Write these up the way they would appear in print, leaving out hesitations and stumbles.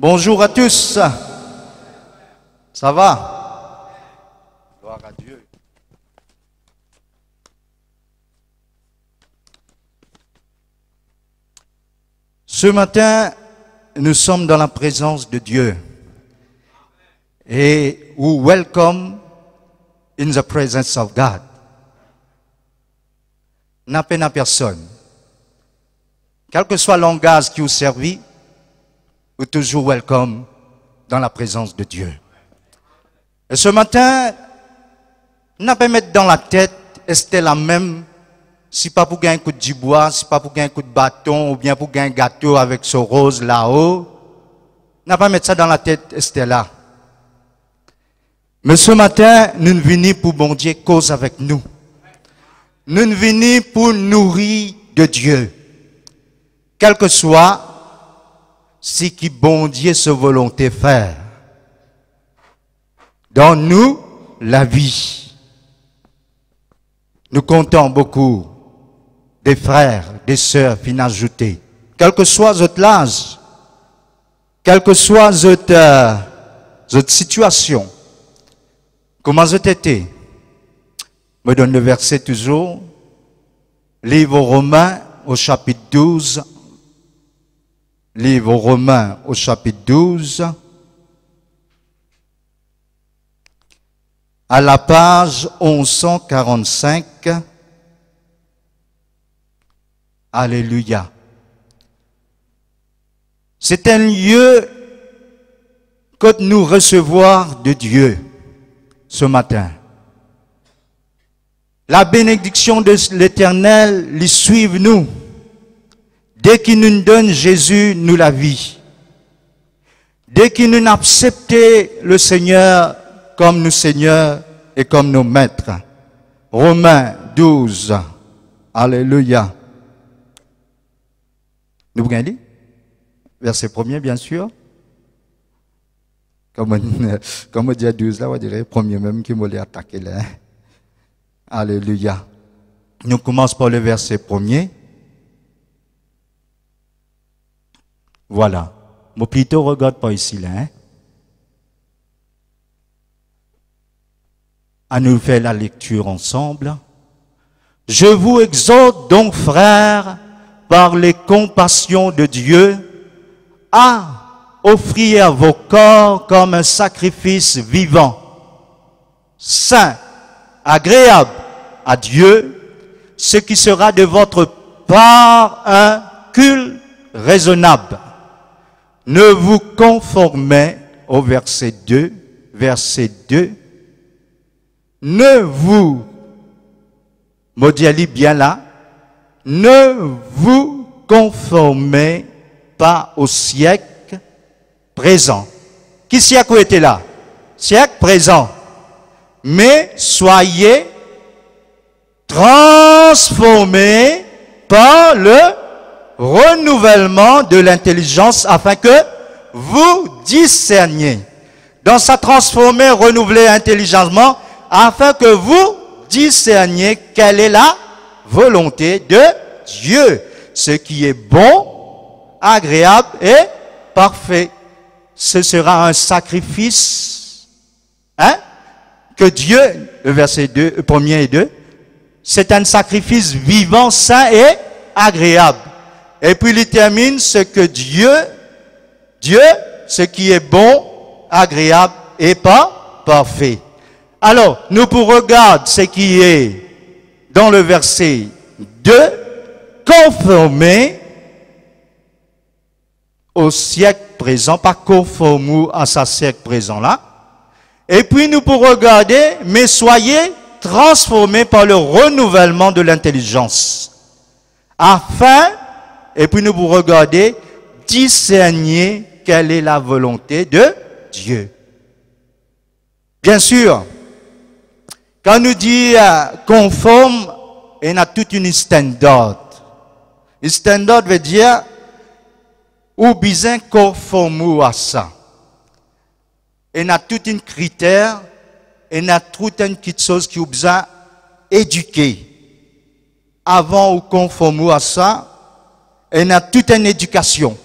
Bonjour à tous. Ça va? Gloire à Dieu. Ce matin, nous sommes dans la présence de Dieu. Et we welcome in the presence of God. N'a peine à personne. Quel que soit le langage qui vous servit, vous toujours welcome dans la présence de Dieu. Et ce matin, n'a pas mettre dans la tête, est-ce la même, si pas pour gagner un coup de bois, si pas pour gagner un coup de bâton, ou bien pour gagner un gâteau avec ce rose là-haut, n'a pas mettre ça dans la tête, est-ce là. Mais ce matin, nous ne venons pour bon Dieu cause avec nous. Nous ne venons pour nourrir de Dieu. Quel que soit ce qui bon Dieu se volonté faire. Dans nous, la vie. Nous comptons beaucoup des frères, des sœurs, fin ajoutés. Quel que soit votre âge, quelle que soit votre situation, comment vous été, me donne le verset toujours, livre aux Romains au chapitre 12, livre aux Romains au chapitre 12, à la page 1145. Alléluia. C'est un lieu que nous recevoir de Dieu ce matin. La bénédiction de l'Éternel les suive nous. Dès qu'il nous donne Jésus, nous la vie. Dès qu'il nous accepte le Seigneur comme nous Seigneur et comme nos maîtres. Romains 12. Alléluia. Nous vous dit? Verset 1er, bien sûr. Comme on dit à 12, là, on dirait premier même qui m'a attaqué là. Alléluia. Nous commençons par le verset 1er. Voilà. Mon plutôt regarde pas ici là. Hein? À nous faire la lecture ensemble. Je vous exhorte donc, frères, par les compassions de Dieu, à offrir vos corps comme un sacrifice vivant, saint, agréable à Dieu, ce qui sera de votre part un culte raisonnable. Ne vous conformez au verset 2, ne vous, Modiali bien là, ne vous conformez pas au siècle présent. Qui siècle était là? Siècle présent. Mais soyez transformés par le renouvellement de l'intelligence afin que vous discerniez. Dans sa transformée, renouvelée intelligemment, afin que vous discerniez quelle est la volonté de Dieu, ce qui est bon, agréable et parfait. Ce sera un sacrifice, hein, que Dieu, le verset 2, 1er et 2, c'est un sacrifice vivant, saint et agréable. Et puis il termine ce que Dieu, ce qui est bon, agréable et pas parfait. Alors, nous pour regarder ce qui est dans le verset 2, conformer au siècle présent, pas conformer à sa siècle présent là. Et puis nous pour regarder, mais soyez transformés par le renouvellement de l'intelligence. Afin, et puis nous pour regarder, discerner quelle est la volonté de Dieu. Bien sûr, quand nous dit conforme, il y a toute une standard. Le standard veut dire ou bien conforme à ça. Il y a toute une critère, il y a toute une petite chose qui vous besoin éduquer. Avant ou conforme à ça, il y a toute une éducation.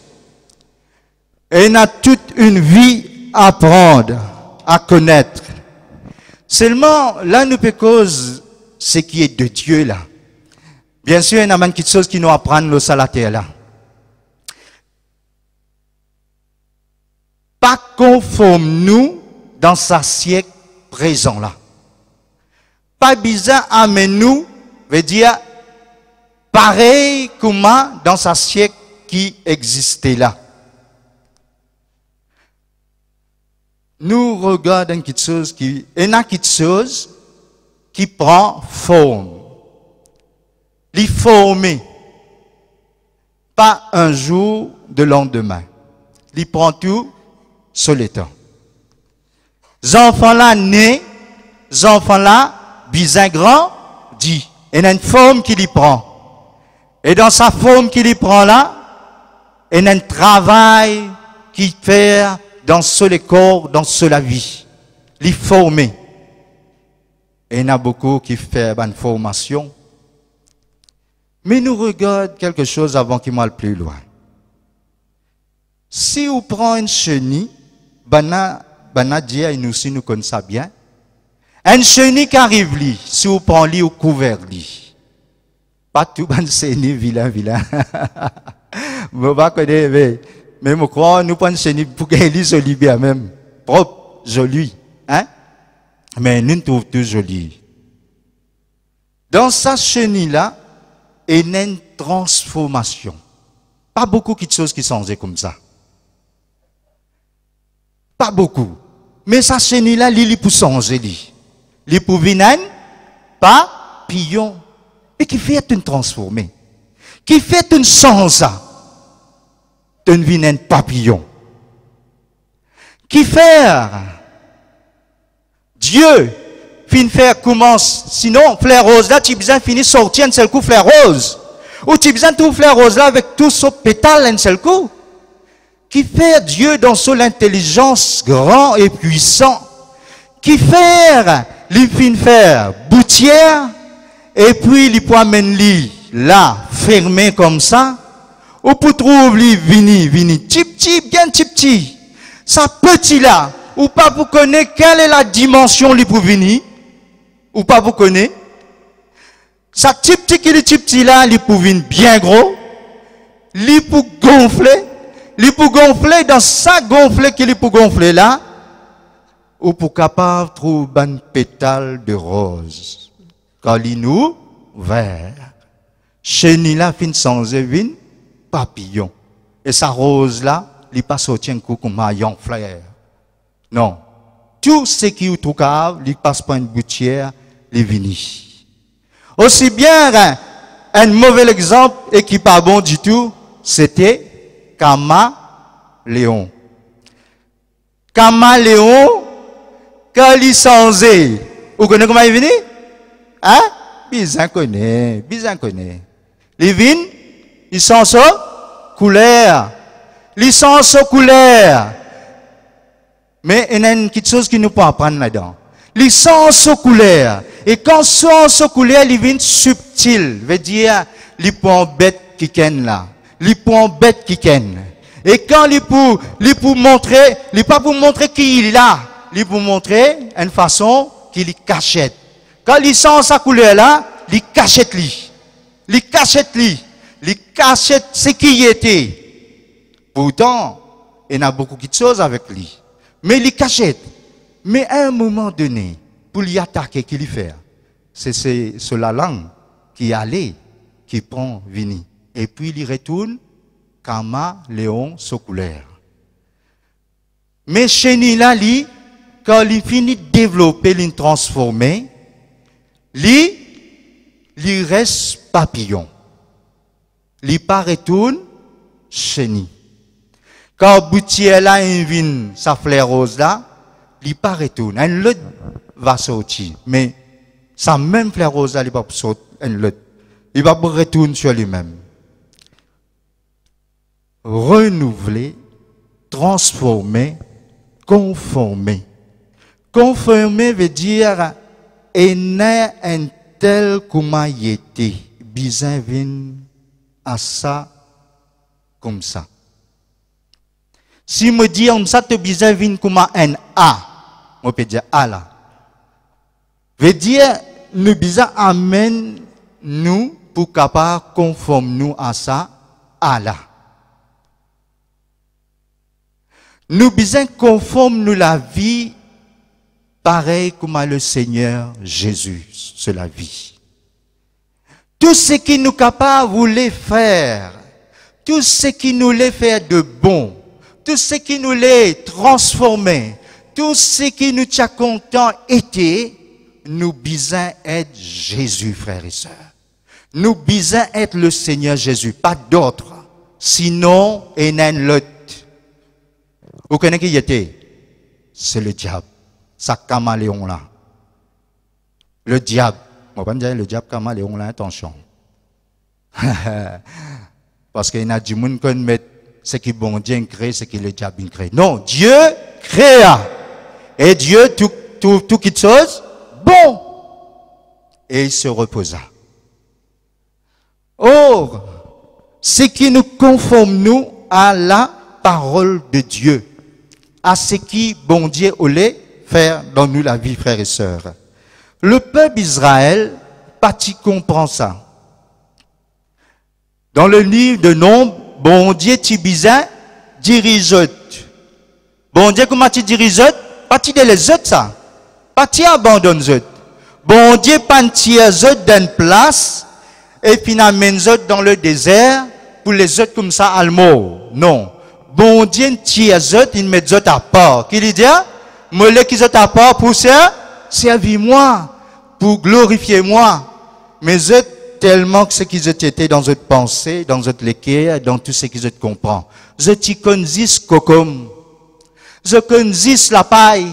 Et il a toute une vie à apprendre, à connaître. Seulement, là, nous peut cause ce qui est de Dieu, là. Bien sûr, il y a quelque chose qui nous apprend le salateur, là. Pas conforme-nous dans sa siècle présent, là. Pas bizarre, amène-nous, veut dire, pareil comment dans sa siècle qui existait là. Nous regardons quelque chose qui, il y a quelque chose qui prend forme. Les former. Pas un jour de lendemain. Il prend tout sur le temps. Les enfants là nés, les enfants là, bien grand, dit. Il y a une forme qui lui prend. Et dans sa forme qui lui prend là, il y a un travail qui fait dans ce corps, dans ce la vie. Les former. Et il y en a beaucoup qui font une formation. Mais nous regardons quelque chose avant qu'il m'aille plus loin. Si on prend une chenille, bana dia et nous aussi nous connaissons bien. Une chenille qui arrive li, si on prend li ou couvert li. Pas tout ban chenille vilain. Je pas connaître mais je crois nous prenons chenille pour qu'elle soit jolie bien même, propre, jolie, hein? Mais nous trouvons tout joli. Dans sa chenille là, il y a une transformation. Pas beaucoup de choses qui sont comme ça. Pas beaucoup. Mais sa chenille là, il peut changer. Il peut venir papillon. Et qui fait une transformée. Qui fait une chance. Une vilaine papillon. Qui fait Dieu fin faire commence. Sinon, fleur rose là, tu as besoin de finir sortir un seul coup fleur rose. Ou tu as besoin de tout fleur rose là avec tout ce pétale un seul coup. Qui fait Dieu dans son intelligence grand et puissant. Qui fait les fin faire boutière et puis il peut amener là fermé comme ça. Ou pour trouver vini, bien petit. Ça petit là, ou pas vous connaissez quelle est la dimension li pour venir, ou pas vous connaissez. Ça petit là, li pour venir bien gros, li pour gonfler dans ça gonfler qui li pour gonfler là, ou pour capable trouver une pétale de rose. Quand li nous vert, chenille là fin sans vin papillon. Et sa rose là, il pas sorti un coup comme maillon fleur. Non. Tout ce qui est tout cave, il passe pas une boutière, il vini. Aussi bien, un mauvais exemple et qui pas bon du tout, c'était Caméléon. Caméléon, quand il s'enlève, vous connaissez comment il vini? Hein? Bizarre connaît. Il vini, ils sont sur couleur. Ils sont sur couleur. Mais il y a quelque chose qui nous peut apprendre là-dedans. Ils sont sur couleur. Et quand ils sont sur couleur, ils viennent subtils. Veut dire, ils prennent bête qui ken là. Ils prennent bête qui ken. Et quand ils pour montrer, ils pas pour montrer qui il est là. Ils pour montrer une façon qu'il cachette. Quand ils sont sa couleur là, ils cachette lui. Ils cachette lui. Les cachettes, c'est qui y était. Pourtant, il y a beaucoup de choses avec lui. Mais les cachettes. Mais à un moment donné, pour l'y attaquer, qu'il y fait, c'est la langue qui allait, qui prend vini. Et puis il retourne, Caméléon soculaire. Mais chez Nila, quand il finit de développer, il transformer, il reste papillon. Il pas retourne chenille. Quand boutière là invine sa fleur rose là, il pas retourne. Un lot va sortir, mais sa même fleur rose là, il va sortir un lot. Il va retourner sur lui-même. Renouveler, transformer, conformer. Conformer veut dire il n'est un tel comment il était, bizarre vin à ça, comme ça. Si me dit on ça te bizarre vin comme un A, on peut dire A là. Veut dire nous bizarre amène nous pour capable conforme nous à ça A là. Nous bizarre conforme nous la vie pareil comme le Seigneur Jésus c'est la vie. Tout ce qui nous capable voulait faire, tout ce qui nous voulait faire de bon, tout ce qui nous l'a transformé, tout ce qui nous tient content était, nous bisons être Jésus, frères et sœurs. Nous bisons être le Seigneur Jésus, pas d'autre. Sinon, il y a l'autre. Vous connaissez qui il était? C'est le diable. Ça caméléon là. Le diable. On va pas dire le diable caméléon là, attention. Parce qu'il y a du monde qui met ce qui bon Dieu crée, ce qui le diable crée. Non, Dieu créa. Et Dieu, tout quelque chose, bon. Et il se reposa. Or, ce qui nous conforme, nous, à la parole de Dieu, à ce qui, bon Dieu, voulait faire dans nous la vie, frères et sœurs. Le peuple d'Israël, pas tu comprends ça. Dans le livre de Nombres, bon Dieu, tu bizarre, dirige. Bon Dieu, comment tu diriges? Pas tu de les autres, ça. Pas tu abandonnes les autres. Bon Dieu, pas tu d'une place, et puis amène autres dans le désert, pour les autres comme ça, à mort. Non. Bon Dieu, tu les autres, il met les autres à part. Qui dit, moi, les qui sont à part pour servir moi, pour glorifier moi. Mais autres, tellement que ce qu'ils étaient dans votre pensée, dans votre lecture, dans tout ce qu'ils comprennent. Je t'y connais comme, je connais la paille,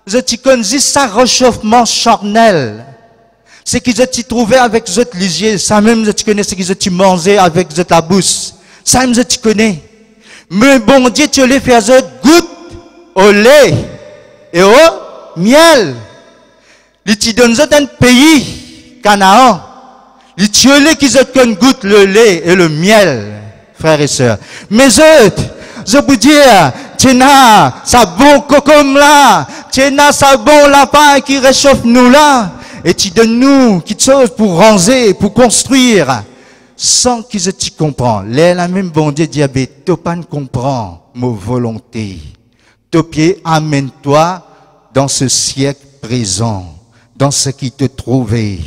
je t'y connais sa réchauffement charnel. Ce qu'ils ont trouvé avec votre lisier, ça même je te connais ce qu'ils ont mangé avec votre la bouche. Ça même je te connais. Mais bon Dieu, tu les fais goûte au lait et au miel. Il te donne un pays, Canaan. Les tués qui se goûtent le lait et le miel, frères et sœurs. Mais je vous dis, tiens, ça bon cocom là, tiens, ça bon lapin qui réchauffe nous là, et tu donnes nous quelque chose pour ranger, pour construire, sans qu'ils te comprennent. La même bon Dieu diabète, tu pas comprend ma volonté. Topier, amène-toi dans ce siècle présent, dans ce qui te trouvait.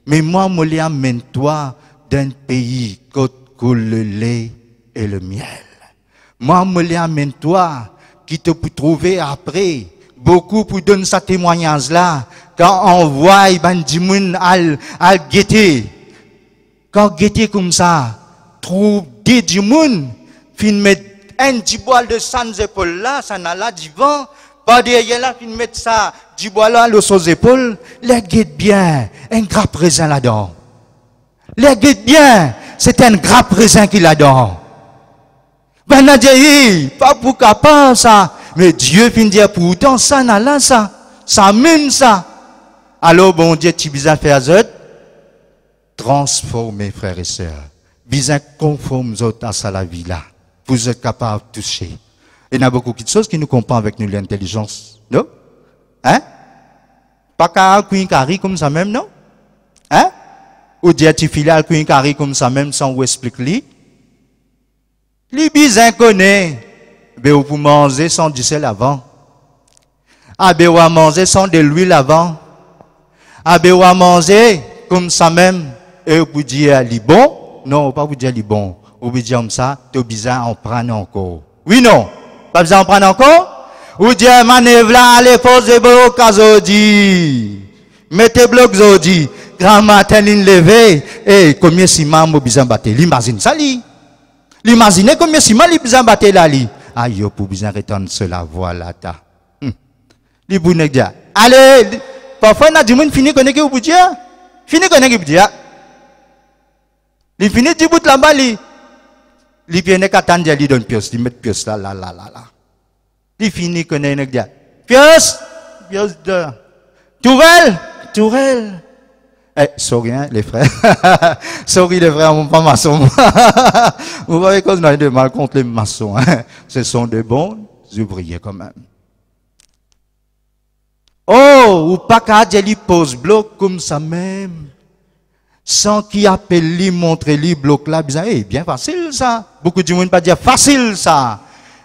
Mais moi, je l'amène-toi d'un pays qui coule le lait et le miel. Moi, je l'amène-toi qui te peut trouver après. Beaucoup pour donner ce témoignage-là. Quand on voit du monde à guetter. Quand guetter comme ça, trouve du monde, fin mettre un petit bois de sans épaules là, ça n'a là du vent. Pas derrière là, fin mettre ça, du bois là, aux épaules, les guette bien, un grappe raisin là-dedans. Les guette bien, c'est un grappe raisin qu'il a dedans. Ben, on a dit, pas pour capable ça, mais Dieu fin dire pourtant ça n'a là ça même ça. Alors bon Dieu, tu besoin faire ça, transformer frères et sœurs, besoin conforme à ça la vie là, vous êtes capable de toucher. Il y a beaucoup de choses qui nous comprennent avec nous l'intelligence, non? Hein? Pas qu'à un carré comme ça même, non? Hein? Ou dire tu files à un carré comme ça même sans vous expliquer. Les bizarres connaissent. Ben, vous manger sans du sel avant. Ah, ben, vous manger sans de l'huile avant. Ah, ben, vous manger comme ça même. Et vous dire, les bon? Non, pas vous dire les bon. Vous dire comme ça, tu bizarre en prendre encore. Oui, non? Pas besoin d'en prendre encore? Ou dire, manèvre là, allez, posez bloc à Zodi. Mettez bloc Zodi. Grand matin, il levé. Et combien si maman besoin battre? L'imagine ça, li. L'imaginez combien si mal il besoin battre là, li. Aïe, pour besoin retourner cela, voilà, ta. Li boune dit, allez, parfois, il y a du monde fini connaître vous dire. Fini connaître vous dire. Li fini du bout là-bas, li. Li vient qu'attendre, li donne pièce, li met pièce là, là. Il finit qu'on a une pièce de tourelle. Eh, sorry, hein, les frères. Sorry, les frères, on pas maçons. Vous voyez qu'on a de mal contre les maçons. Hein? Ce sont de bons ouvriers quand même. Oh, ou pas qu'à dire lui pose bloc comme ça même. Sans qu'il appelle lui, montre lui, bloc là, bien facile ça. Beaucoup de monde pas dire facile ça.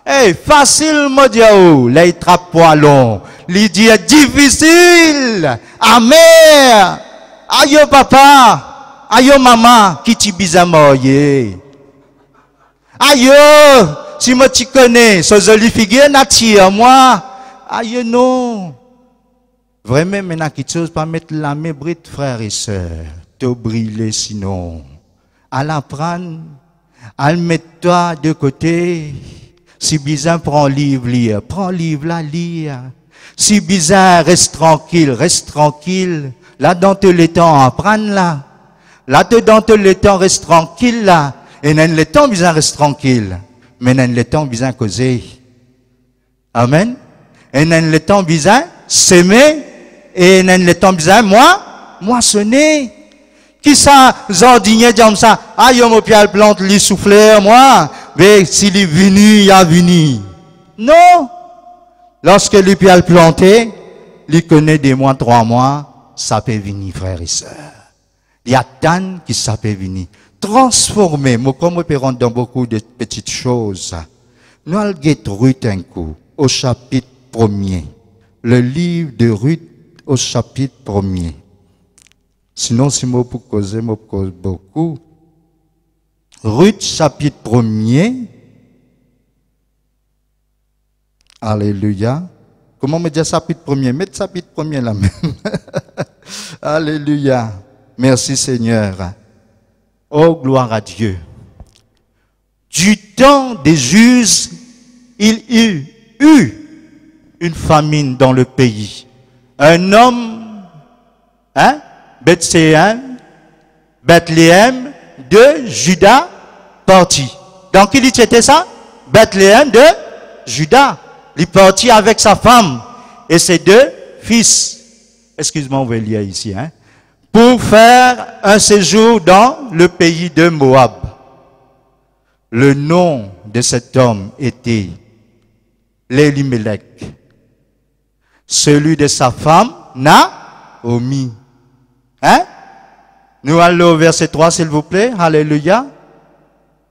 Eh, facile, moi dire, oh, là, il trappe poilon. Il dit difficile, amer. Aïe, papa, aïe, maman, qui t'y bizarre moye. Aïe, si moi tu connais, ce joli figure n'attire moi. Aïe, non. Vraiment, maintenant, quelque chose, pas mettre la main brite, frères et sœurs. Te brûler sinon. À la prendre, à le mettre toi de côté. Si bizarre, prends livre, lire. Prends livre, là, lire. Si bizarre, reste tranquille, reste tranquille. Là, dans tous les temps, apprendre là. Là, dans tous les temps, reste tranquille là. Et dans les temps, bizarre, reste tranquille. Mais dans les temps, bizarre, causer. Amen. Et dans les temps, bizarre, s'aimer. Et dans les temps, bizarre, moissonner. Qui ça, zandigné, comme ça? Ah, y'a mon pied plante, lui souffler, moi. Mais s'il est venu, il a venu. Non. Lorsque le pied planté, il connaît des mois, 3 mois. Ça peut venir, frères et sœurs. Il y a tant qui ça peut venir. Transformer, moi, comme on peut rentrer dans beaucoup de petites choses. Nous allons Ruth un coup, au chapitre 1er. Le livre de Ruth, au chapitre 1er. Sinon, si moi pour causer beaucoup. Ruth, chapitre 1er. Alléluia. Comment me dire chapitre 1er? Mettez chapitre 1er là même. Alléluia. Merci Seigneur. Oh, gloire à Dieu. Du temps des juges, il y eut une famine dans le pays. Un homme, Bethléem de Juda parti. Donc il était ça? Bethléem de Juda. Il est parti avec sa femme et ses 2 fils. Excuse-moi, on va lire ici. Pour faire un séjour dans le pays de Moab. Le nom de cet homme était Elimelech. Celui de sa femme, Naomi. Nous allons au verset 3, s'il vous plaît. Alléluia.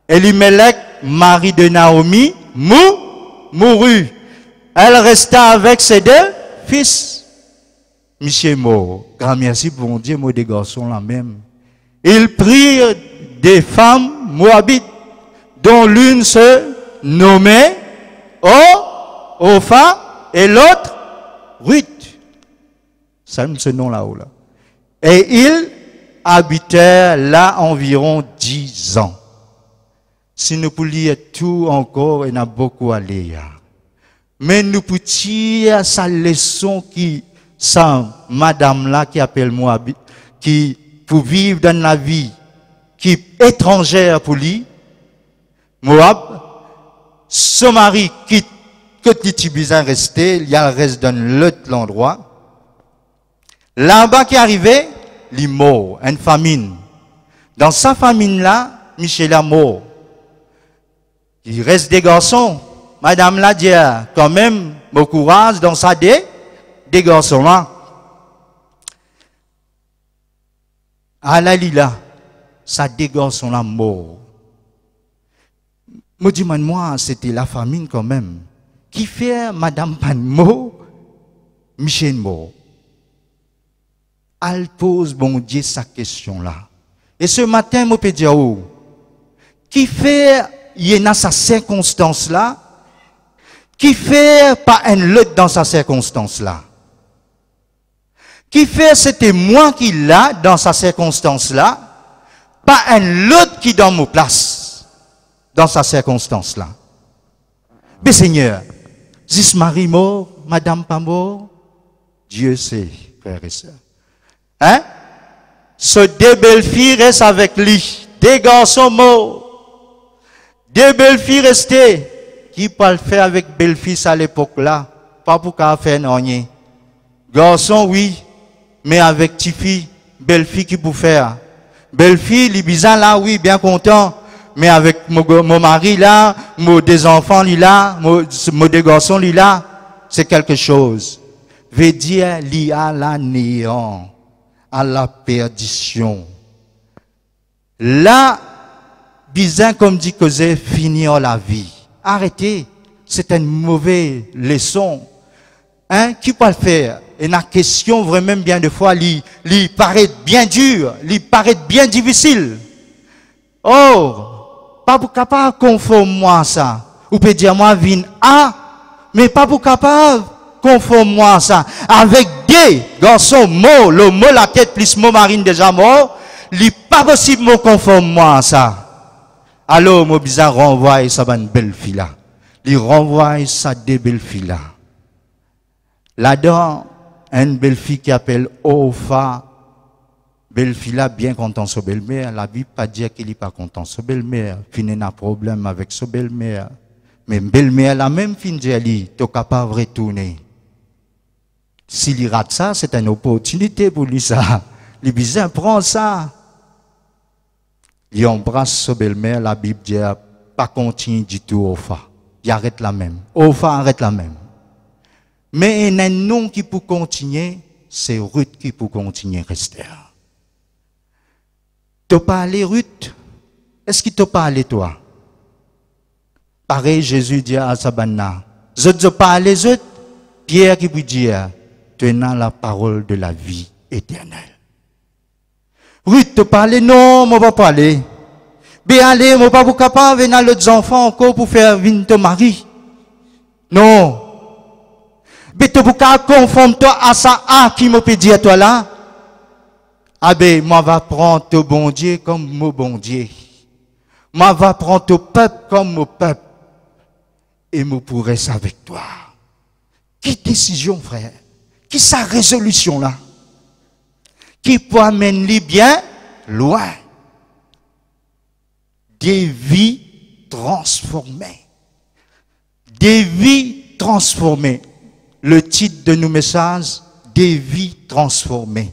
Elimelech, mari de Naomi, mourut. Elle resta avec ses 2 fils. Monsieur mort. Grand merci pour mon Dieu, moi des garçons là même. Ils prirent des femmes moabites, dont l'une se nommait Opha et l'autre Ruth. Ça me ce nom là-haut là. Et ils habitèrent là environ 10 ans. Si nous pouvions lire tout encore, il y en a beaucoup à lire. Mais nous pouvons tirer sa leçon qui, ça, madame là, qui appelle moi, qui, pour vivre dans la vie, qui est étrangère pour lui, Moab, son mari quitte, que petit bizarre resté, il y a le reste dans l'autre endroit. Là-bas qui est arrivé, il est mort, une famine. Dans sa famine là, Michel est mort. Il reste des garçons. Madame l'a dit, quand même, mon courage dans sa des garçons là. À la lila, ça des garçons là mort. Me dis moi, c'était la famine quand même. Qui fait Madame Panmo, Michel mort. Elle pose, bon Dieu, sa question là. Et ce matin, je peux dire, oh, qui fait, il y a sa circonstance là, qui fait pas un lutte dans sa circonstance là. Qui fait c'était moi qui l'a dans sa circonstance là, pas un lutte qui dans mon place dans sa circonstance là. Mais Seigneur, Zis Marie mort, Madame pas mort, Dieu sait, frères et sœurs. Ce 2 belles filles restent avec lui, 2 garçons morts, 2 belles filles restées. Qui peut le faire avec belle-fils à l'époque là? Pas pour qu'à faire non rien. Garçon, oui, mais avec petite fille, belle-fille qui pour faire. Belle-fille, les bizarres là, oui, bien content. Mais avec mon mari là, mes deux enfants là, mes deux garçons là, c'est quelque chose. Veut dire, lié à la néant, à la perdition. Là, bizarre comme dit que c'est finir la vie. Arrêtez. C'est une mauvaise leçon. Hein? Qui peut le faire? Et la question vraiment bien de fois, lui paraît bien dur, lui paraît bien difficile. Or, pas pour capable conforme-moi ça. Ou peut dire moi vine mais pas pour capable conforme-moi ça. Avec des garçons morts, le mot la tête plus mot marine déjà mort, lui pas possible me conforme-moi ça. Alors, mon bizarre renvoie sa belle fille là. Il renvoie sa deux belles filles là. Là-dedans, une belle fille qui appelle Opha. Belle fille là, bien content sa belle-mère. La Bible pas dire qu'il n'est pas content sa belle-mère. Fini un problème avec sa belle-mère. Mais belle-mère, la même fille, dit, tu es capable de retourner. S'il rate ça, c'est une opportunité pour lui ça. Les bizarres prend ça. Il embrasse sa belle-mère, la Bible dit, pas continuer du tout Opha. Il arrête la même. Opha arrête la même. Mais il y a un nom qui peut continuer, c'est Ruth qui peut continuer à rester. Tu parlé Ruth? Est-ce qu'il t'a parlé toi? Pareil, Jésus dit à Sabana, je te parle les autres, Pierre qui peut dire, tenant la parole de la vie éternelle. Ruth te parle, non, moi pas parler. Bien allez, moi pas pour capable venir l'autre enfant encore pour faire venir ton mari. Non. Mais tu peux conforme-toi à ça, qui me peut dire toi là. Ah ben, moi va prendre ton bon Dieu comme mon bon Dieu. Moi va prendre ton peuple comme mon peuple. Et me pourrais ça avec toi. Qui décision, frère? Qui sa résolution là? Qui peut amener bien loin? Des vies transformées. Des vies transformées. Le titre de nos messages, des vies transformées.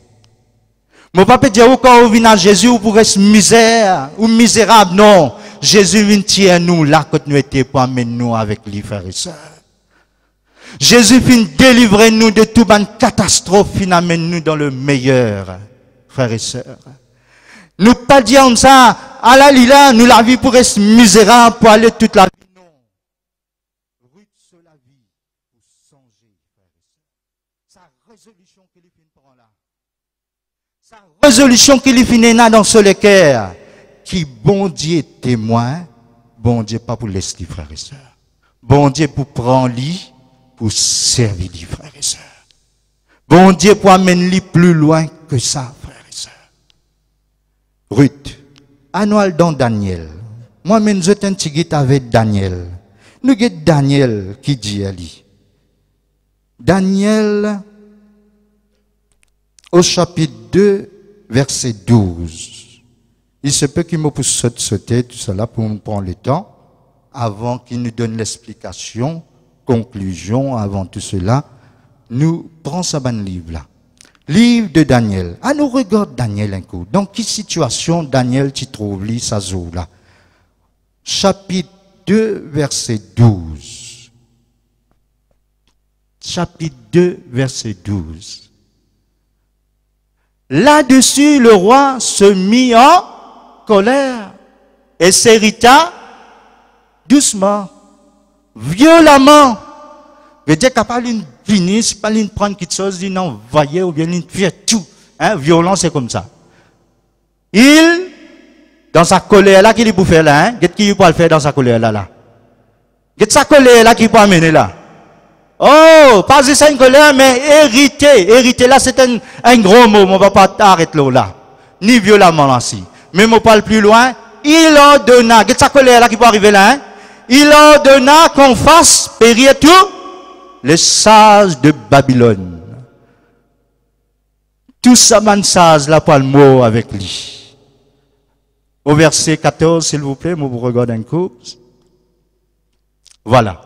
Mon papa dit, quand on vient à Jésus, on pourrait être misère ou misérable. Non. Jésus vient tirer nous là quand nous étions pour amener nous avec les frères et sœurs. Jésus vient délivrer nous de toute une catastrophe, vient amener nous dans le meilleur, frères et sœurs. Nous pas dire ça, à la lila, nous la vie pour être misérable, pour aller toute la vie. Non. Ruth sur la vie, pour changer, frères et sœurs. Sa résolution qu'il prend là. Sa résolution qu'il finit là dans ce cœur. Qui bon Dieu témoin, bon Dieu pas pour laisser frères et sœurs. Bon Dieu pour prendre lui, pour servir les frères et sœurs. Bon Dieu pour amener lui plus loin que ça, frères et sœurs. Ruth, annuel dans Daniel. Moi-même, je suis un petit avec Daniel. Nous avons Daniel qui dit à lui. Daniel, au chapitre 2, verset 12. Il se peut qu'il me pousse sauter tout cela pour me prendre le temps avant qu'il nous donne l'explication, conclusion avant tout cela. Nous prenons ce bon livre-là. Livre de Daniel. Ah, nous regardons Daniel un coup. Dans quelle situation Daniel tu trouves lui, sa là? Chapitre 2, verset 12. Chapitre 2, verset 12. Là-dessus, le roi se mit en colère et s'irrita doucement, violemment. Veut dire qu'à pas une finir, c'est pas une prendre quelque chose, d'une envoyer ou bien une faire tout. Hein, violence c'est comme ça. Il, dans sa colère là, qu'il est pour faire là, hein, qu'est-ce qu'il peut le faire dans sa colère là, qu'est-ce sa colère là qu'il peut amener là? Oh, pas juste une colère, mais hériter. Hériter là, c'est un gros mot, on va pas arrêter là. Ni violemment là, si. Mais on parle plus loin, il ordonna, qu'est-ce sa colère là qui peut arriver là, hein? Il ordonna qu'on fasse périr tout les sages de Babylone. Tout ça, man sage là, pas le mot avec lui. Au verset 14, s'il vous plaît, moi vous regardez un coup. Voilà.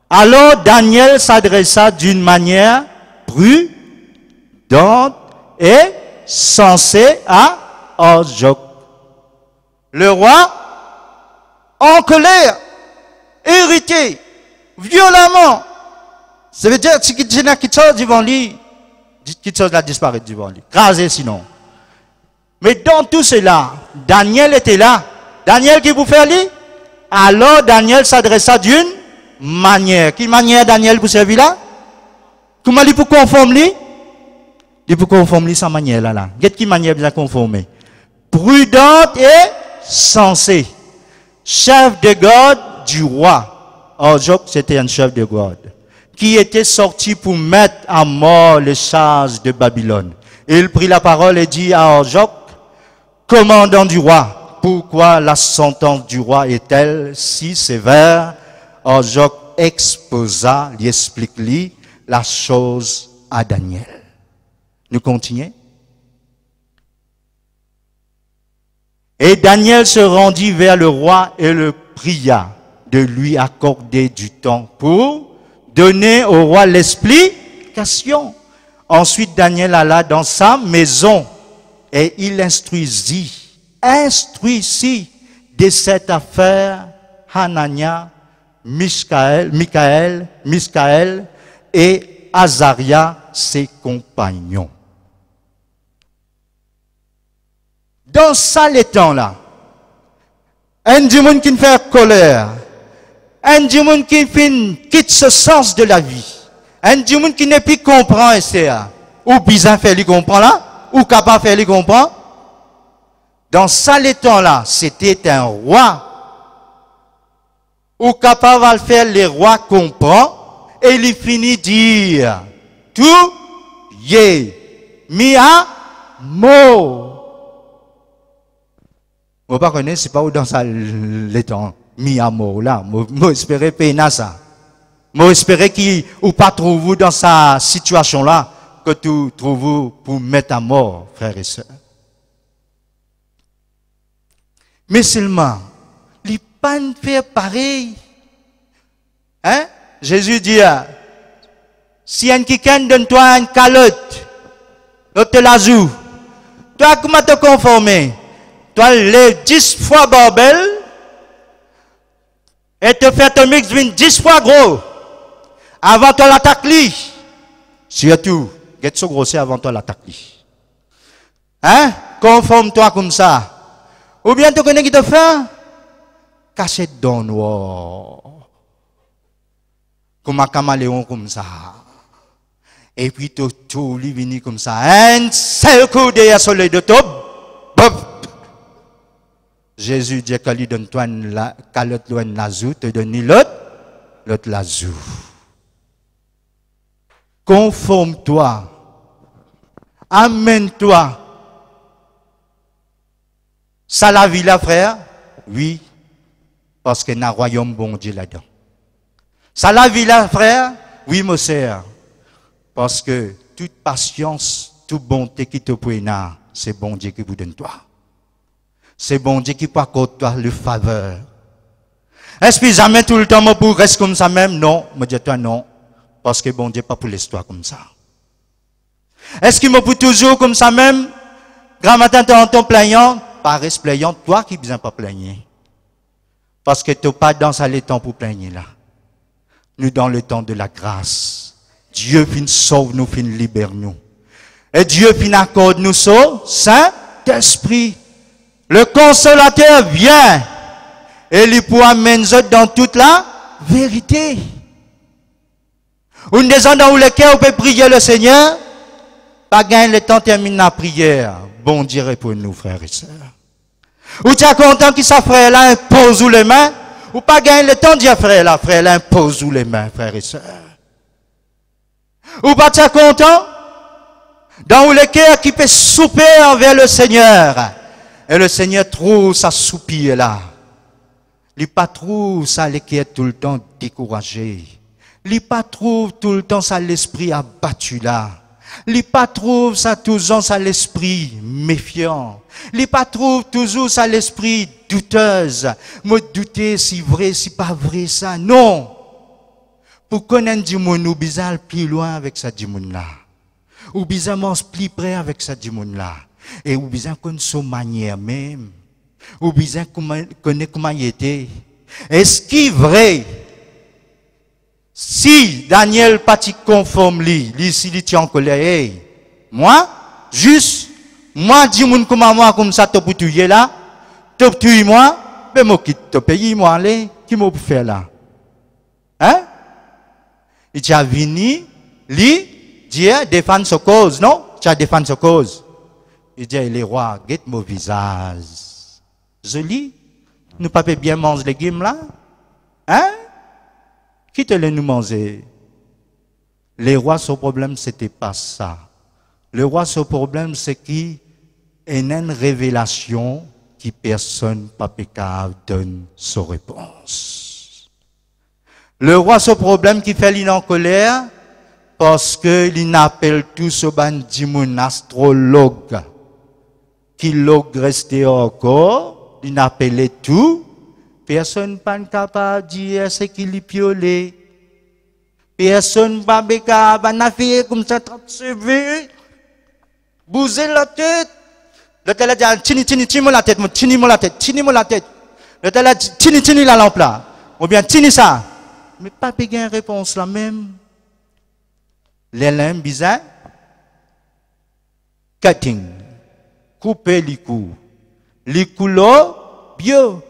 Alors Daniel s'adressa d'une manière prudente et censé à Arjok. Le roi, en colère, irrité, violemment. Ça veut dire que tu n'as quelque chose devant lui, quelque chose a disparu devant lui. Crasé sinon. Mais dans tout cela, Daniel était là. Daniel qui vous fait lui? Alors Daniel s'adressa d'une manière. Quelle manière Daniel vous servir là? Comment il peut conformer? Il peut conformer sa manière là. Quelle manière bien conformer? Prudente et sensée. Chef de garde du roi. Arjok, c'était un chef de garde qui était sorti pour mettre à mort les charges de Babylone. Il prit la parole et dit à Arjok, commandant du roi, pourquoi la sentence du roi est-elle si sévère? Arjok exposa, lui explique-lui la chose à Daniel. Nous continuons. Et Daniel se rendit vers le roi et le pria de lui accorder du temps pour donner au roi l'explication. Ensuite, Daniel alla dans sa maison et il instruisit de cette affaire Hanania, Michaël et Azaria, ses compagnons. Dans ça, les temps-là, un démon qui fait colère, un démon qui quitte ce sens de la vie, un démon qui n'est plus comprend, ou bizarre fait lui comprendre là, ou capable faire lui comprendre. Dans ça, les temps-là, c'était un roi, ou capable de faire les rois comprendre, et il finit dire, tout y est mis à mort. Vous ne connaissez, c'est pas où dans ça les temps mis à mort là. Moi espérer payer ça. Moi espérer qu'il ou pas trouve dans sa situation là que tu trouves pour mettre à mort, frères et sœurs. Mais seulement, les pas faire pareil. Hein? Jésus dit, si un quelqu'un donne toi une calotte, l'autre te la joue. Toi, comment te conformer? Toi, les 10 fois barbel, et te faire ton mix 10 fois gros, avant toi l'attaque li. Surtout, get so grossier avant toi l'attaque li. Hein? Conforme-toi comme ça. Ou bien tu connais qui te fait? Cachette dans noir. Comme un caméléon comme ça. Et puis tout lui venu comme ça. Un seul coup de soleil de top. Jésus dit qu'à lui donne-toi une calotte loin lazou, te donne l'autre lazou. Conforme-toi. Amène-toi. Ça la vie là, frère? Oui. Parce qu'il y a un royaume bon Dieu là-dedans. Ça la vie là, frère? Oui, mon sœur. Parce que toute patience, toute bonté qui te prenne, c'est bon Dieu qui vous donne toi. C'est bon Dieu qui peut accorder toi le faveur. Est-ce que jamais tout le temps moi pour rester comme ça même? Non, me dis toi non. Parce que bon Dieu pas pour l'histoire comme ça. Est-ce qu'il me peut toujours comme ça même? Grand matin tu entends plaignant, pas reste plaignant, toi qui viens pas plaigner. Parce que tu n'as pas dans le temps pour plaigner là. Nous dans le temps de la grâce. Dieu fin sauve nous, fin libère nous. Et Dieu fin accorde nous sauve, Saint-Esprit. Le consolateur vient et il pourra mener dans toute la vérité. Une des endroits où lesquels on peut prier le Seigneur, pas gagner le temps termine la prière. Bon Dieu pour nous, frères et sœurs. Ou tu es content que sa frère là impose les mains, ou pas gagner le temps de dire frère là impose les mains, frères et sœurs. Ou pas tu es content dans le cœur qui peut souper envers le Seigneur. Et le Seigneur trouve sa soupir là. Il pas trouve ça qui est tout le temps découragé. Il pas trouve tout le temps ça l'esprit abattu là. Il pas trouve ça toujours ça l'esprit méfiant. Il pas trouve toujours ça l'esprit douteuse. Me douter si vrai, si pas vrai ça. Non. Pour connaître du monde nous bizarre plus loin avec ça du monde là. Ou besoin de plus près avec cette monde là. Et ou besoin qu'on son manière même. Ou besoin qu'on connaît comment il était. Est-ce qu'il est vrai? Si Daniel pas conforme lui s'il est en colère, hey, moi, juste, moi, dis-moi comment moi, comme ça, t'as tué là, t'as tué moi, mais moi, qui t'as payé moi, allez, qui m'a fait là? Hein? Il t'a venu, lui, dire, défendre sa cause, non? Tu as défendre sa cause. Il dit, les rois, guette mon visage. Joli, nous pas bien manger les légumes là? Hein? Qui te les nous manger? Les rois, son problème, c'était pas ça. Le roi, son problème, c'est qu'il y a une révélation qui personne pas capable donne sa réponse. Le roi, son problème, qui fait l'in en colère, parce qu'il appelle tout ce bandit mon astrologue, qui l'a resté encore, il appelait tout, personne pas capable de dire ce qu'il est piolé. Personne pas capable de faire comme ça, bouger la tête. Le tel a dit, tini la tête, tini la tête. Le tel a dit, tini la lampe là. Ou bien tini ça. Mais pas bien réponse la même. Les lames bizarres. Cutting. Couper les coups. Les coups là, bio.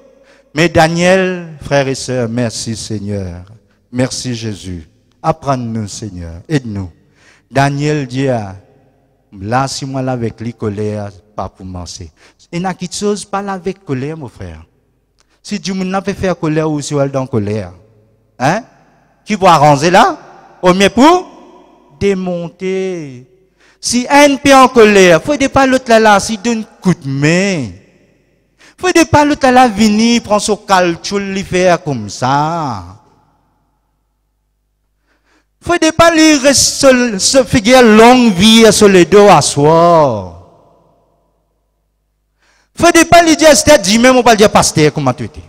Mais Daniel, frères et sœurs, merci Seigneur. Merci Jésus. Apprends-nous Seigneur. Aide-nous. Daniel dit, là, si moi là avec les colères, pas pour penser. Et n'a quelque chose pas là avec colère, mon frère. Si Dieu n'a pas fait colère ou si elle est dans colère, hein? Qui va arranger là? Au mieux pour démonter. Si un est en colère, faut pas l'autre là, si donne coup de main. Faut pas l'autre là venir prendre son calcul, lui faire comme ça. Faut pas lui se faire longue vie sur le dos à soi. Faut pas lui dire, c'est dit même, on va dire pasteur, comment tu étais.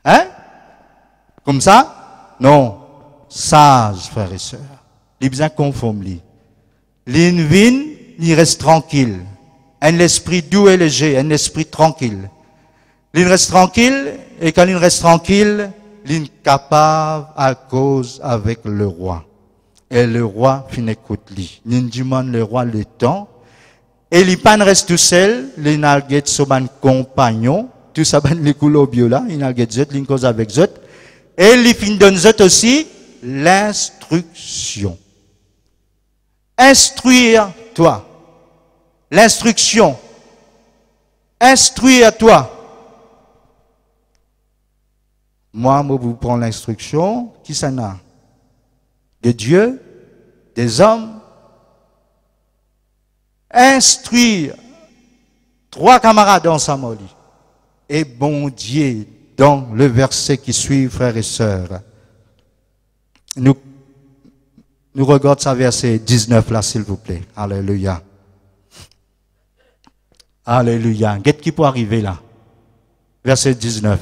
Hein? Comme ça? Non. Sage, frères et sœurs. Il bien conforme lui. L'invine, il reste tranquille. Un esprit doux et léger, un esprit tranquille. Il reste tranquille, et quand il reste tranquille, l'incapable à cause avec le roi. Et le roi finit écoute lui. Il demande le roi le temps. Et il ne reste tout seul, il n'a pas son compagnon, tout ça, les couleurs bio là, il n'a pas il cause avec eux. Et il finit donne eux aussi l'instruction. Instruire toi. L'instruction. Instruire toi. Moi, je vous prends l'instruction. Qui ça n'a? De Dieu, des hommes. Instruire 3 camarades ensemble. Et bon Dieu, dans le verset qui suit, frères et sœurs. Nous regardons ça verset 19 là, s'il vous plaît. Alléluia. Alléluia. Qu'est-ce qui peut arriver là? Verset 19.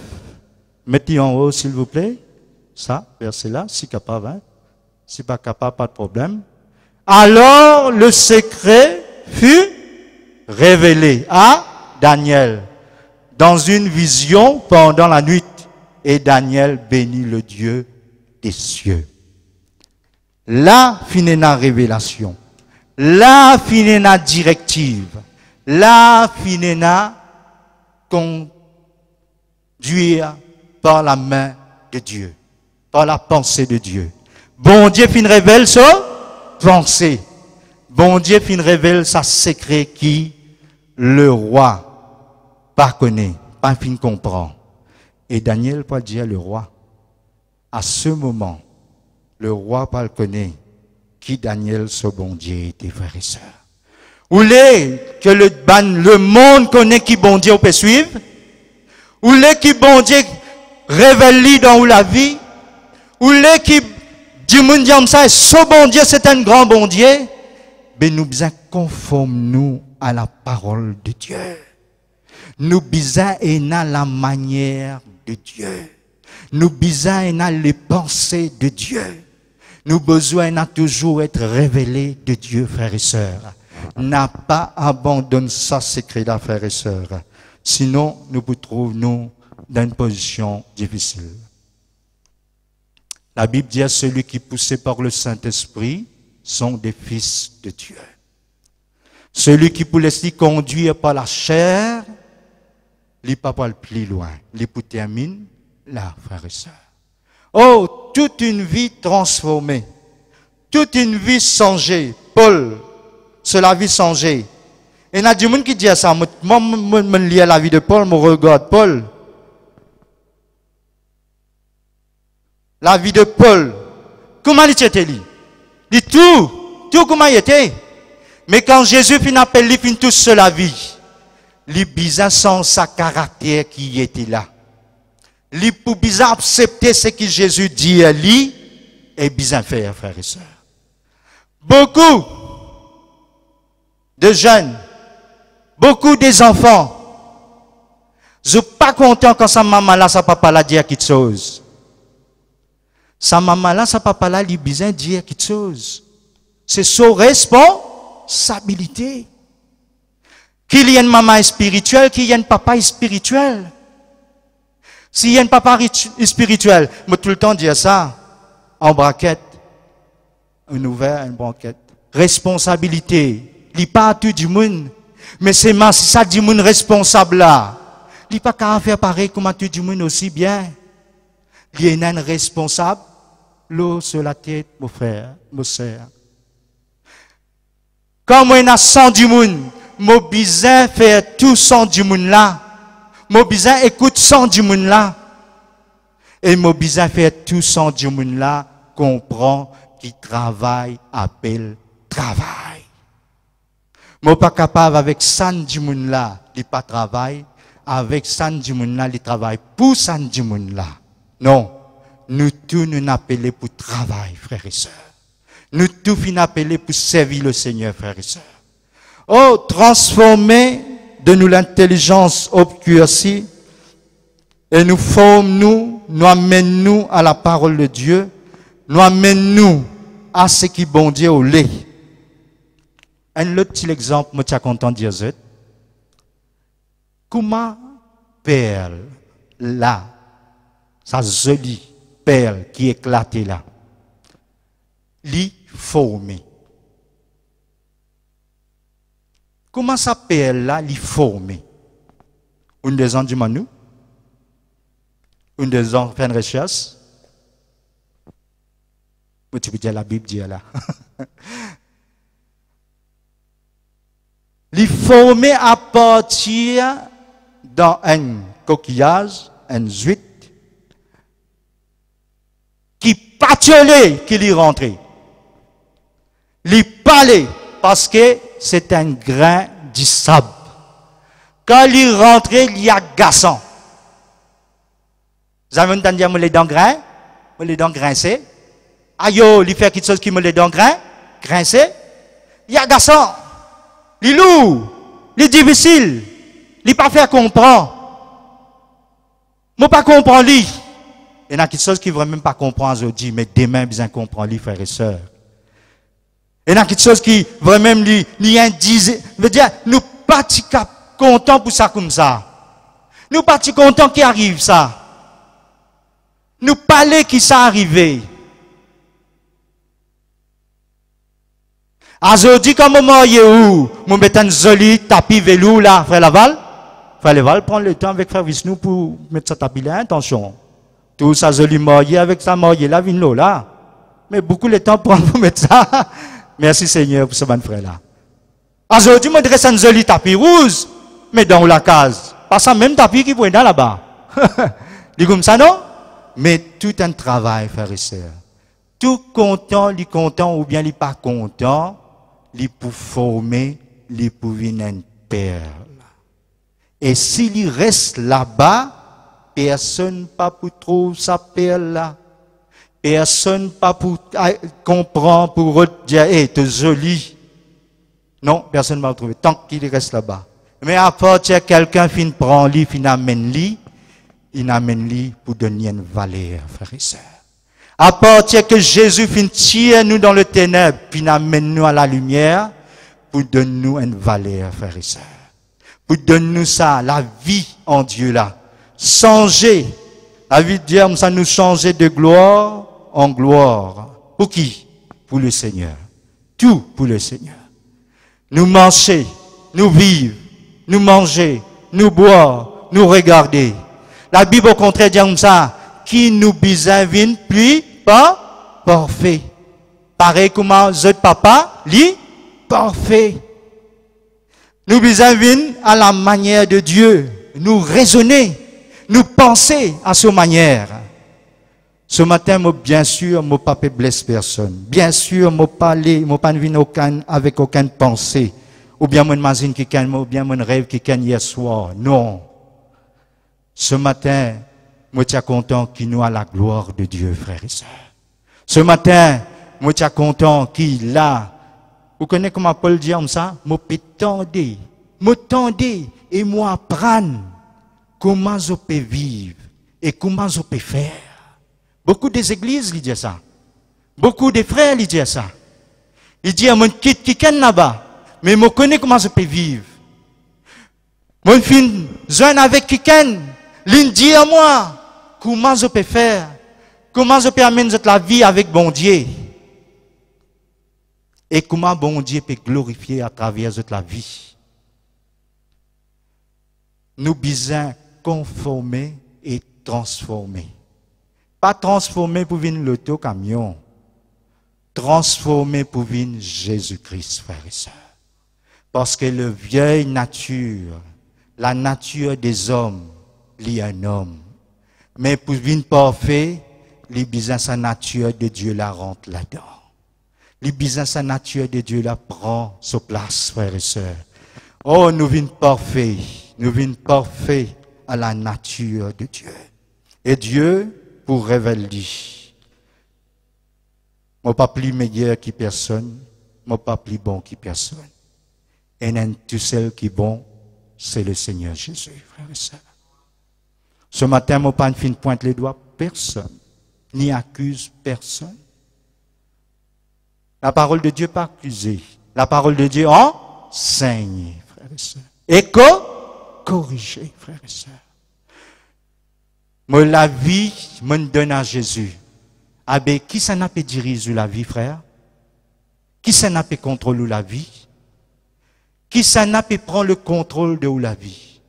Mettez en haut, s'il vous plaît. Ça, verset là, si capable. Hein? Si pas capable, pas de problème. Alors, le secret fut révélé à Daniel dans une vision pendant la nuit. Et Daniel bénit le Dieu des cieux. Là, finit la révélation. Là, finit la directive. Là, finit la conduire par la main de Dieu, par la pensée de Dieu. Bon Dieu fin révèle sa pensée. Bon Dieu fin révèle sa secret qui le roi pas connaît, pas fin comprend. Et Daniel peut dire le roi. À ce moment, le roi pas le connaît qui Daniel ce bon Dieu était, frères et sœurs. Ou les que le monde connaît qui bon Dieu peut suivre. Ou les qui bon Dieu révèle dans la vie. Ou les qui du monde dit ça, ce bon Dieu c'est un grand bon Dieu. Mais nous bien conformons-nous à la parole de Dieu. Nous bien à la manière de Dieu. Nous bien à les pensées de Dieu. Nous besoin n'a toujours être révélé de Dieu, frères et sœurs. N'a pas abandonné ça secret-là, frères et sœurs. Sinon, nous nous trouvons dans une position difficile. La Bible dit à celui qui est poussé par le Saint-Esprit sont des fils de Dieu. Celui qui peut laisser conduire par la chair, il ne peut pas le plus loin. Il peut terminer là, frères et sœurs. Oh, toute une vie transformée, toute une vie changée. Paul, c'est la vie changée. Et il y a des gens qui disent ça. Moi, je lis la vie de Paul, je regarde Paul. La vie de Paul. Comment il était lui? Il tout comment il était. Mais quand Jésus finit appelle, il finit tout sur la vie. Il bizarre sans sa caractère qui était là. Il pour bizarre accepter ce que Jésus dit à lui et bizarre faire, frères et sœurs. Beaucoup de jeunes, beaucoup des enfants, je ne suis pas content quand sa maman là, sa papa là dit quelque chose. Sa maman là, sa papa là, il bizarre dire quelque chose. C'est son responsabilité. Qu'il y ait une maman spirituelle, qu'il y ait un papa spirituel. S'il y a un papa spirituel, moi tout le temps dire ça, en braquette, une ouvert, une braquette. Responsabilité, il n'y a pas tout du monde, mais c'est ça du monde responsable là. Il n'y a pas qu'à faire pareil comme tout du monde aussi bien. Il y a un responsable, l'eau sur la tête, mon frère, mon sœur. Quand moi, il y a 100 du monde, moi, besoin faire tout 100 du monde là. Moi, besoin écoute 100 du monde là. Et moi, besoin faire tout 100 du monde là, comprend qui travaille, appelle, travail. Moi, pas capable avec 100 du monde là, il pas travail. Avec 100 du monde là, il travaille pour 100 du monde là. Non. Nous tous nous appelés pour travail, frères et sœurs. Nous tous nous appelés pour servir le Seigneur, frères et sœurs. Oh, transformer de nous l'intelligence obscurcie et nous formons nous amène-nous à la parole de Dieu, nous amène-nous à ce qui bon Dieu au lait. Un autre petit exemple, moi, je suis content de dire ça. Comment perle là, sa jolie perle qui éclatait là, l'y formé. Comment ça perle là, l'y formé? Une des ans du Manu, une des ans fait une recherche. Tu peux dire la Bible dit là. L'y formé à partir dans un coquillage, un huître, qui pâtelait, qui l'y rentrait. L'y parlait, parce que c'est un grain de sable. Quand l'y rentrait, il y a agaçant. Vous avez entendu dire, les dents grains? Les dents grincées? Aïe, il fait quelque chose qui me les dents grincées? Il y a agaçant. Il est lourd, il est difficile, il n'est pas fait comprendre. Moi, pas comprendre lui. Il y en a quelque chose qui ne veut même pas comprendre aujourd'hui, mais demain, bien comprendre lui, frères et sœurs. Il y en a quelque chose qui veut même lui indiser. Veut dire, nous pas contents pour ça comme ça. Nous pas contents qu'il arrive ça. Nous parler qui ça arrivé. Aujourd'hui, quand je suis où, je mets un joli tapis vélo là, frère Laval. Frère Laval, prendre le temps avec frère Vishnu pour mettre ce tapis là, attention. Tout ça joli marié avec sa mariée là, vino là. Mais beaucoup de temps pour mettre ça. Merci Seigneur pour ce bon frère là. Aujourd'hui, je dresse un joli tapis rouge, mais dans la case. Pas ça même tapis qui pourrait dans là-bas. Dit comme ça, non? Mais tout un travail, frère et sœurs. Tout content, il est content ou bien il n'est pas content. Il pour former, il pour venir une perle. Et s'il reste là-bas, personne pas pour trouver sa perle là. Personne pas pour comprendre, pour dire, hey, t'es joli. Non, personne ne va le trouver, tant qu'il reste là-bas. Mais à partir quelqu'un fin prend lui, fin amène lui, il amène lui pour donner une valeur, frère et sœur. À partir que Jésus finit tirer nous dans le ténèbre, puis amène nous à la lumière, pour donner nous une valeur, frères et sœurs. Pour donner nous ça, la vie en Dieu là. Changer. La vie de Dieu, ça nous changer de gloire en gloire. Pour qui? Pour le Seigneur. Tout pour le Seigneur. Nous manger, nous vivre, nous manger, nous boire, nous regarder. La Bible au contraire dit comme ça, qui nous bisavine plus pas parfait. Pareil comme notre papa, lui, parfait. Nous bisavine à la manière de Dieu, nous raisonner, nous penser à sa manière. Ce matin, moi, bien sûr, mon papa blesse personne. Bien sûr, moi parler, moi pas venir avec aucune pensée. Ou bien mon imagine ou bien mon rêve qui hier soir. Non. Ce matin, moi, je suis content qu'il nous a la gloire de Dieu, frères et sœurs. Ce matin, moi, je suis content qu'il a. Vous connaissez comment Paul dit comme ça? Moi, tendez, et moi apprendre comment je peux vivre et comment je peux faire. Beaucoup des églises, ils disent ça. Beaucoup de frères, ils disent ça. Ils disent, moi, quitte quelqu'un là-bas, mais je connais comment je peux vivre. Moi, je suis jeune avec quelqu'un, il dit à moi, comment je peux faire, comment je peux amener la vie avec bon Dieu. Et comment bon Dieu peut glorifier à travers la vie. Nous besoin conformer et transformer. Pas transformer pour venir l'auto-camion. Transformer pour venir Jésus-Christ, frères et sœurs. Parce que la vieille nature, la nature des hommes, il y a un homme. Mais pour venir parfait, les besoins sa nature de Dieu la rentre là-dedans. Les besoins sa nature de Dieu la prend sa place, frères et sœurs. Oh, nous venons parfaits. Nous venons parfaits à la nature de Dieu. Et Dieu, pour révéler, moi pas plus meilleur que personne, moi pas plus bon que personne. Et tout seul qui est bon, c'est le Seigneur Jésus, frères et sœurs. Ce matin, moi pas une pointe les doigts personne, ni accuse personne. La parole de Dieu pas accusée. La parole de Dieu enseigne, frères et sœurs. Et corriger, frères et sœurs. Moi, la vie, me donne à Jésus. Ah ben, qui ça n'a pas dirigé la vie, frère? Qui ça n'a pas contrôlé la vie? Qui ça n'a pas prendre le contrôle de la vie?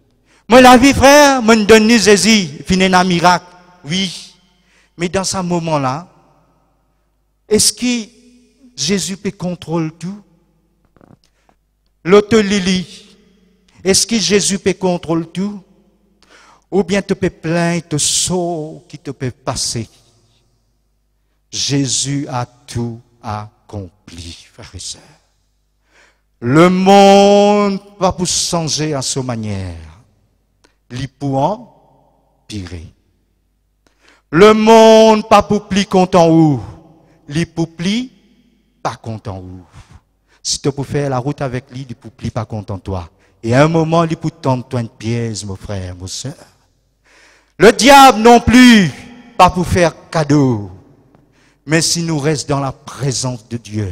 Moi, la vie, frère, me donne Jésus, fini un miracle. Oui. Mais dans ce moment-là, est-ce que Jésus peut contrôler tout? L'auto-lili. Est-ce que Jésus peut contrôler tout? Ou bien tu peux plaindre, te sauts qui te peut passer. Jésus a tout accompli, frères et sœurs. Le monde va pour changer à sa manière. Il pour empirer. Le monde pas pour plus content où. Il pour plus pas content où. Si tu peux faire la route avec lui, il pour plus pas content toi. Et à un moment, il pour tendre toi une pièce, mon frère, mon soeur. Le diable non plus, pas pour faire cadeau. Mais si nous restons dans la présence de Dieu,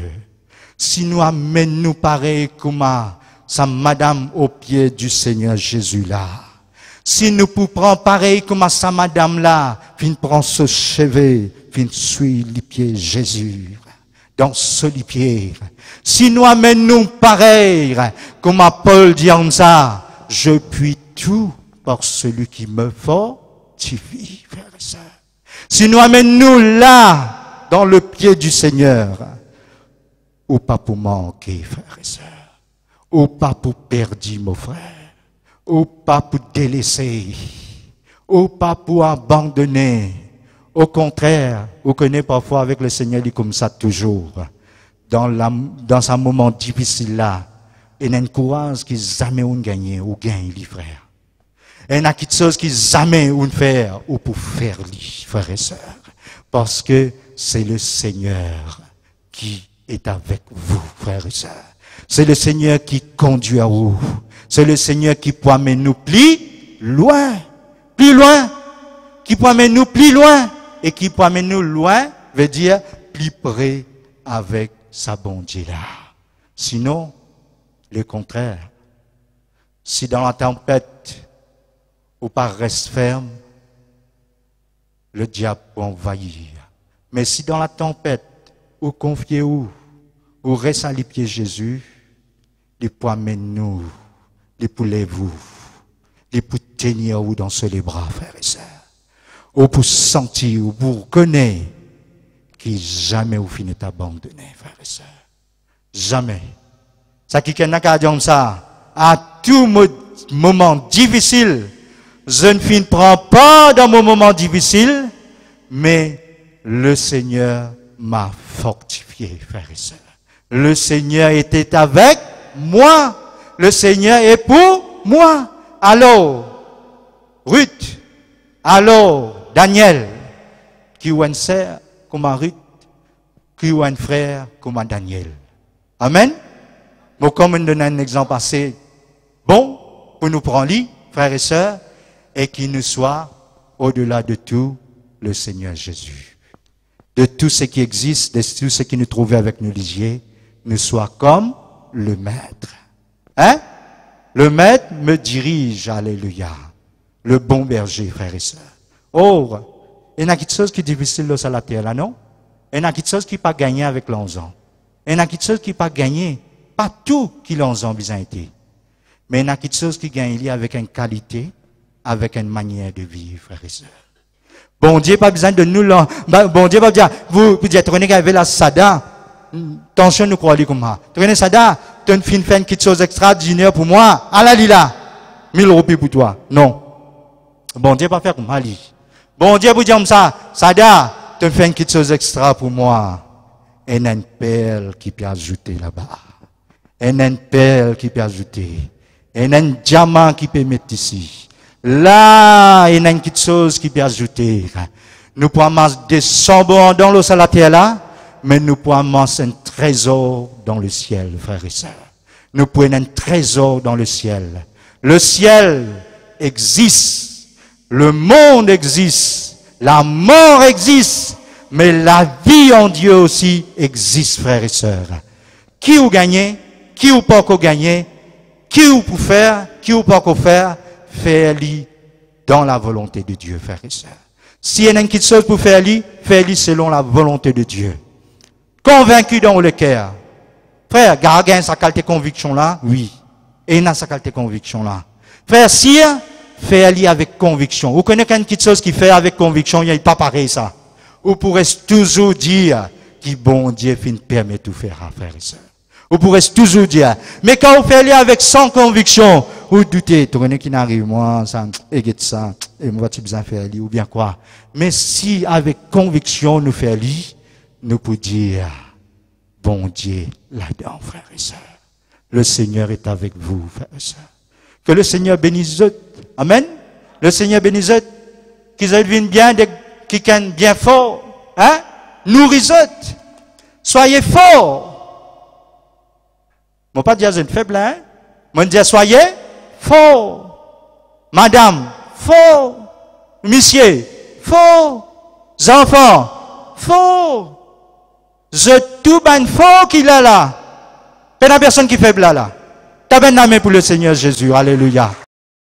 si nous amenons nous pareil comme sa madame au pied du Seigneur Jésus là, si nous pouvons pareil comme sa madame là, fin prend ce chevet, fin suit les pieds Jésus, dans ce pied. Si nous amenons pareil, comme Paul dit comme ça, je puis tout par celui qui me fortifie, frères et sœurs. Si nous amenons là, dans le pied du Seigneur, ou pas pour manquer, frères et sœurs, ou pas pour perdre, mon frère, ou pas pour délaisser, ou pas pour abandonner. Au contraire, vous connaissez parfois avec le Seigneur, il est comme ça toujours. Dans un moment difficile là, il y a une courage qui jamais on gagne, ou gagne, les frères. Il y a quelque chose qui jamais on fait, ou pour faire, les frères et sœurs. Parce que c'est le Seigneur qui est avec vous, frères et sœurs. C'est le Seigneur qui conduit à vous. C'est le Seigneur qui peut amener nous plus loin, qui peut amener nous plus loin, et qui peut amener nous loin veut dire plus près avec sa bon Dieu là. Sinon, le contraire. Si dans la tempête, ou pas reste ferme, le diable peut envahir. Mais si dans la tempête, ou confiez-vous, ou reste à les pieds de Jésus, il peut amener nous, il peut lever-vous, il peut tenir vous dans les bras, frères et sœurs. Ou pour sentir, ou pour connaître, qui jamais vous finissez abandonné, frères et sœurs. Jamais. Ça qui est comme ça, à tout moment difficile, je ne finis pas dans mon moment difficile, mais le Seigneur m'a fortifié, frères et sœurs. Le Seigneur était avec moi. Le Seigneur est pour moi. Alors, Ruth, alors, Daniel, qui ou un sœur comme Ruth, qui ou un frère comme Daniel. Amen. Bon, comme on donne un exemple assez bon pour nous prendre, frères et sœurs, et qui nous soit au-delà de tout le Seigneur Jésus. De tout ce qui existe, de tout ce qui nous trouve avec nos lisiers, nous soit comme le Maître. Hein? Le Maître me dirige, alléluia. Le bon berger, frères et sœurs. Or, il y a quelque chose qui est difficile sur la terre, là, non? Il y a quelque chose qui n'est pas gagné avec l'onzan. Il y a quelque chose qui n'est pas gagné, pas tout qui l'onzan besoin été. Mais il y a quelque chose qui gagne avec une qualité, avec une manière de vivre, frères et sœurs. Bon Dieu, pas besoin de nous, là. Bon Dieu, pas besoin, vous dites, vous avez la sada. Attention, nous croyons comme ça. Tu connais sada? Tu as une fin quelque chose extraordinaire pour moi. Ah là, là. 1000 roupies pour toi. Non. Bon Dieu, pas faire comme ça. Bon Dieu, vous dites comme ça. Sada, tu as fait quelque chose extra pour moi. Et il y a une perle qui peut ajouter là-bas. Et il y a une perle qui peut ajouter. Et il y a un diamant qui peut mettre ici. Là, il y a quelque chose qui peut ajouter. Nous pouvons amasser des sambons dans l'eau sur la terre là, mais nous pouvons amasser un trésor dans le ciel, frères et sœurs. Nous pouvons un trésor dans le ciel. Le ciel existe. Le monde existe. La mort existe. Mais la vie en Dieu aussi existe, frères et sœurs. Qui ou gagné? Qui ou pas qu'au gagner? Qui ou pour faire? Qui ou pas qu'au faire? Faire-le dans la volonté de Dieu, frères et sœurs. S'il y a quelque chose pour faire-le selon la volonté de Dieu. Convaincu dans le cœur. Frère, gardez sa qualité conviction là, oui. Et il a sa qualité conviction là. Frère, si, faire-le avec conviction. Vous connaissez quelque chose qui fait avec conviction, il n'est pas pareil ça. Vous pourrez toujours dire que bon Dieu permet tout faire, frères et sœurs. Vous pourrez toujours dire. Mais quand vous faites avec sans conviction, vous doutez, tu connais qui n'arrive, moi, ça, et ça, et moi, tu besoin faire lui, ou bien quoi. Mais si avec conviction nous faisons lui, nous pouvons dire, bon Dieu, là-dedans, frères et sœurs. Le Seigneur est avec vous, frères et sœurs. Que le Seigneur bénisse eux. Amen. Le Seigneur bénisse eux. Qu'ils deviennent bien, qu'ils sont bien forts. Hein? Nourrissez eux. Soyez forts. Je ne pas dire que je suis faible, hein? Je dis soyez fort. Madame, fort. Monsieur, fort. Enfants, fort. Je tout ban fort qu'il a là. Il n'y a personne qui est faible là. Tu as bien la main pour le Seigneur Jésus. Alléluia.